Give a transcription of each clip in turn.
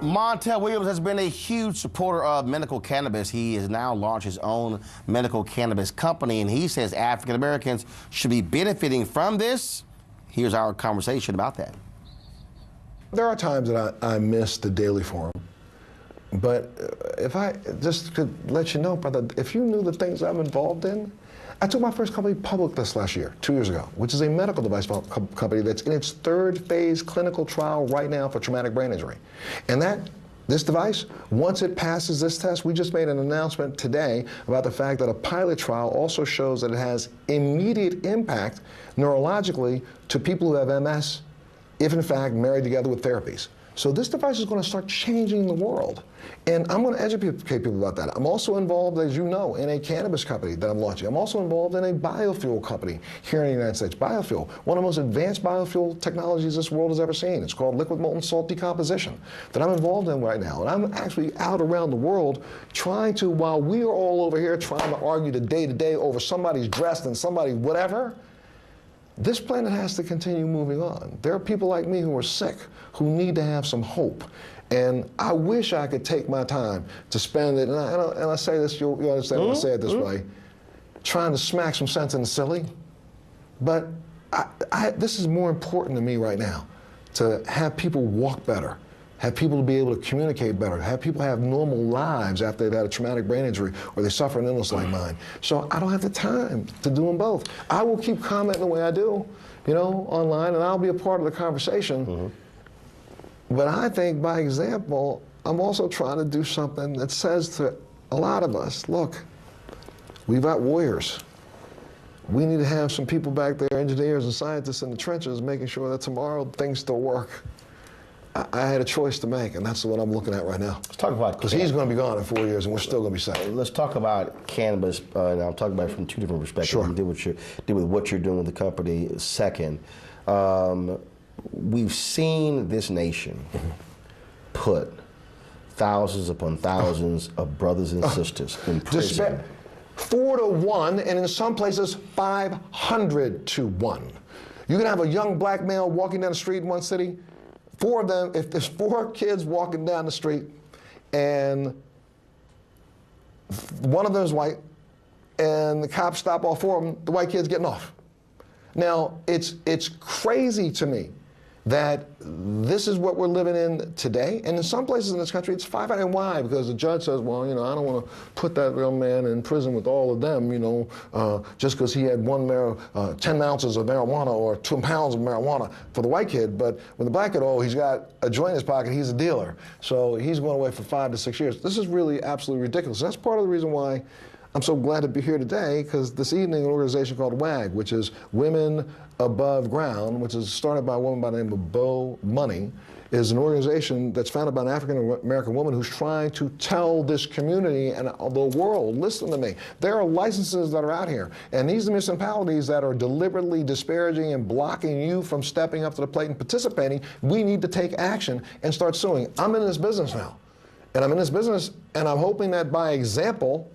Montel Williams has been a huge supporter of medical cannabis. He has now launched his own medical cannabis company, and he says African Americans should be benefiting from this. Here's our conversation about that. There are times that I miss the daily forum, but if I just could let you know, brother, if you knew the things I'm involved in, I took my first company public this last year, 2 years ago, which is a medical device company that's in its third phase clinical trial right now for traumatic brain injury. And this device, once it passes this test, we just made an announcement today about the fact that a pilot trial also shows that it has immediate impact neurologically to people who have MS, if in fact married together with therapies. So this device is going to start changing the world. And I'm going to educate people about that. I'm also involved, as you know, in a cannabis company that I'm launching. I'm also involved in a biofuel company here in the United States. Biofuel, one of the most advanced biofuel technologies this world has ever seen. It's called liquid molten salt decomposition that I'm involved in right now. And I'm actually out around the world trying to, while we are all over here trying to argue the day-to-day over somebody's dressed and somebody whatever, this planet has to continue moving on. There are people like me who are sick, who need to have some hope. And I wish I could take my time to spend it, and I say this, you'll understand when I say it this way, trying to smack some sense into silly. But this is more important to me right now, to have people walk better, have people to be able to communicate better, have people have normal lives after they've had a traumatic brain injury or they suffer an illness like mine. So I don't have the time to do them both. I will keep commenting the way I do, online, and I'll be a part of the conversation. But I think, by example, I'm also trying to do something that says to a lot of us, look, we've got warriors. We need to have some people back there, engineers and scientists in the trenches, making sure that tomorrow things still work. I had a choice to make, and that's what I'm looking at right now. Let's talk about because he's going to be gone in 4 years, and we're still going to be safe. Let's talk about cannabis, and I'll talk about it from two different perspectives. Sure. You deal with what you're doing with the company second. We've seen this nation put thousands upon thousands of brothers and sisters in prison. 4 to 1, and in some places 500 to 1. You can have a young black male walking down the street in one city. 4 of them, if there's 4 kids walking down the street, and one of them is white, and the cops stop all 4 of them, the white kid's getting off. Now, it's crazy to me that this is what we're living in today. And in some places in this country, it's 500. And why? Because the judge says, well, I don't want to put that young man in prison with all of them, just because he had 10 ounces of marijuana or 2 pounds of marijuana for the white kid. But when the black kid, he's got a joint in his pocket, he's a dealer. So he's going away for 5 to 6 years. This is really absolutely ridiculous. That's part of the reason why I'm so glad to be here today, because this evening an organization called WAG, which is Women Above Ground, which is started by a woman by the name of Bo Money, is an organization that's founded by an African-American woman who's trying to tell this community and the world, listen to me, there are licenses that are out here, and these municipalities that are deliberately disparaging and blocking you from stepping up to the plate and participating, we need to take action and start suing. I'm in this business now, and I'm in this business, and I'm hoping that by example,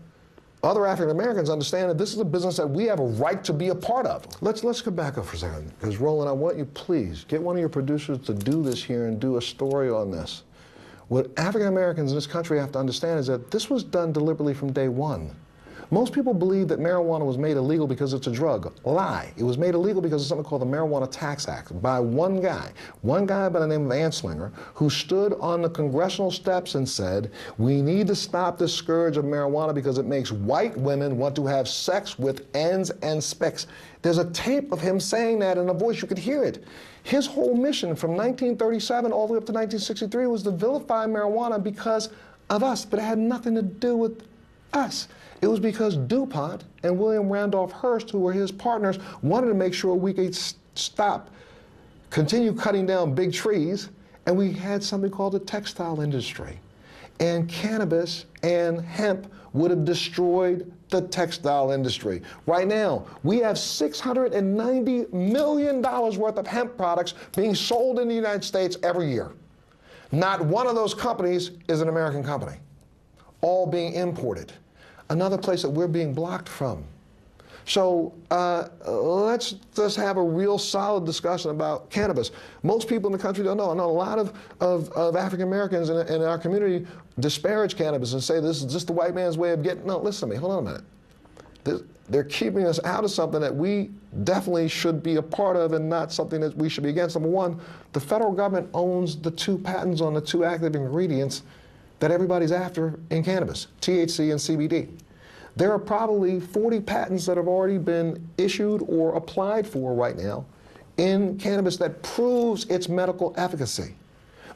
other African Americans understand that this is a business that we have a right to be a part of. Let's come back up for a second, because Roland, I want you, please, get one of your producers to do this here and do a story on this. What African Americans in this country have to understand is that this was done deliberately from day one. Most people believe that marijuana was made illegal because it's a drug. Lie. It was made illegal because of something called the Marijuana Tax Act by one guy by the name of Anslinger, who stood on the congressional steps and said, we need to stop this scourge of marijuana because it makes white women want to have sex with ends and spicks. There's a tape of him saying that in a voice, you could hear it. His whole mission from 1937 all the way up to 1963 was to vilify marijuana because of us, but it had nothing to do with us. It was because DuPont and William Randolph Hearst, who were his partners, wanted to make sure we could continue cutting down big trees, and we had something called the textile industry. And cannabis and hemp would have destroyed the textile industry. Right now, we have $690 million worth of hemp products being sold in the United States every year. Not one of those companies is an American company, all being imported. Another place that we're being blocked from. So let's just have a real solid discussion about cannabis. Most people in the country don't know. I know a lot of African Americans in our community disparage cannabis and say this is just the white man's way of getting. No, listen to me. Hold on a minute. They're keeping us out of something that we definitely should be a part of and not something that we should be against. Number one, the federal government owns the 2 patents on the 2 active ingredients that everybody's after in cannabis, THC and CBD. There are probably 40 patents that have already been issued or applied for right now in cannabis that proves its medical efficacy.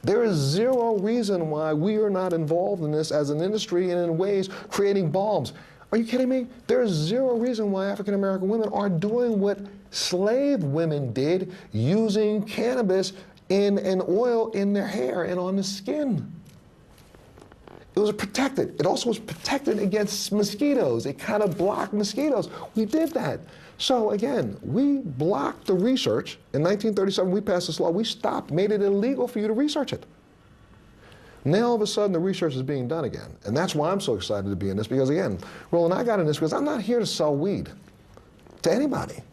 There is zero reason why we are not involved in this as an industry and in ways creating balms. Are you kidding me? There is zero reason why African American women are doing what slave women did, using cannabis in an oil in their hair and on the skin. It was protected. It also was protected against mosquitoes. It kind of blocked mosquitoes. We did that. So again, we blocked the research. In 1937, we passed this law. We stopped, made it illegal for you to research it. Now all of a sudden the research is being done again. And that's why I'm so excited to be in this, because again, Roland, I got in this because I'm not here to sell weed to anybody.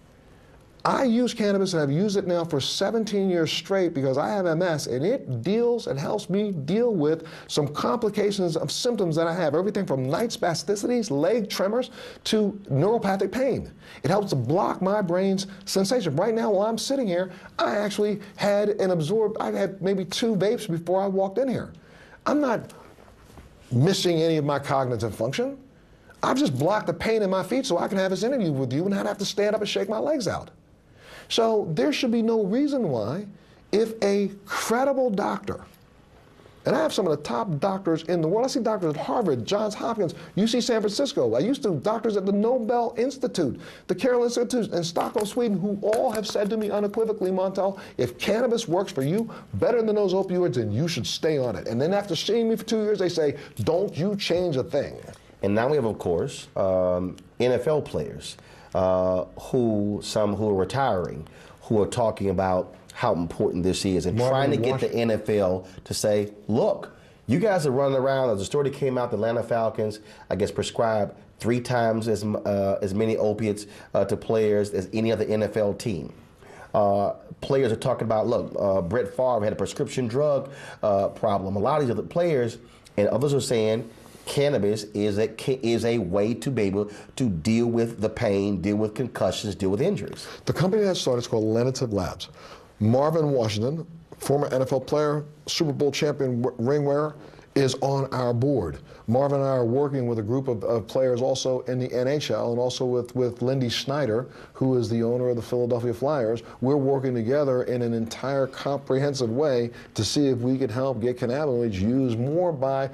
I use cannabis and I've used it now for 17 years straight because I have MS, and it deals and helps me deal with some complications of symptoms that I have. Everything from night spasticities, leg tremors, to neuropathic pain. It helps to block my brain's sensation. Right now while I'm sitting here, I actually had I had maybe 2 vapes before I walked in here. I'm not missing any of my cognitive function. I've just blocked the pain in my feet so I can have this interview with you and not have to stand up and shake my legs out. So there should be no reason why, if a credible doctor, and I have some of the top doctors in the world. I see doctors at Harvard, Johns Hopkins, UC San Francisco. I used to doctors at the Nobel Institute, the Carroll Institute in Stockholm, Sweden, who all have said to me unequivocally, Montel, if cannabis works for you better than those opioids, then you should stay on it. And then after seeing me for 2 years, they say, don't you change a thing. And now we have, of course, NFL players who are retiring, who are talking about how important this is and trying to get the NFL to say, look, you guys are running around. There's a story that came out, the Atlanta Falcons, I guess, prescribed 3 times as many opiates to players as any other NFL team. Players are talking about, look, Brett Favre had a prescription drug problem. A lot of these other players and others are saying cannabis is a way to be able to deal with the pain, deal with concussions, deal with injuries. The company that started is called Lenitive Labs. Marvin Washington, former NFL player, Super Bowl champion ring wearer, is on our board. Marvin and I are working with a group of players also in the NHL, and also with Lindy Snyder, who is the owner of the Philadelphia Flyers. We're working together in an entire comprehensive way to see if we can help get cannabinoids used more by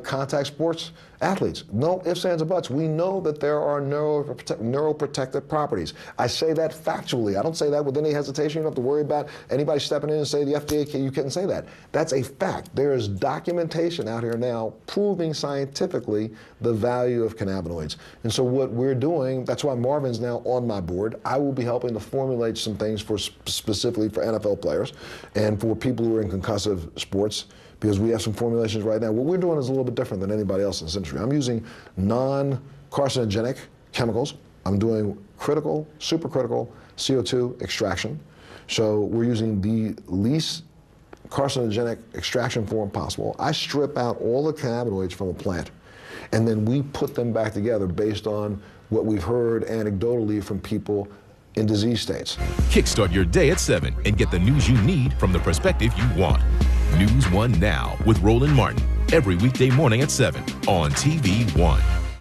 contact sports athletes. No ifs, ands, or buts. We know that there are neuroprotective properties. I say that factually. I don't say that with any hesitation. You don't have to worry about anybody stepping in and say the FDA, you can't say that. That's a fact. There is documentation out here now proving scientifically the value of cannabinoids. And so what we're doing, that's why Marvin's now on my board. I will be helping to formulate some things specifically for NFL players and for people who are in concussive sports, because we have some formulations right now. What we're doing is a little bit different than anybody else in this industry. I'm using non-carcinogenic chemicals. I'm doing critical, supercritical CO2 extraction. So we're using the least carcinogenic extraction form possible. I strip out all the cannabinoids from a plant, and then we put them back together based on what we've heard anecdotally from people in disease states. Kickstart your day at 7 and get the news you need from the perspective you want. NewsOne Now with Roland Martin, every weekday morning at 7 on TV1.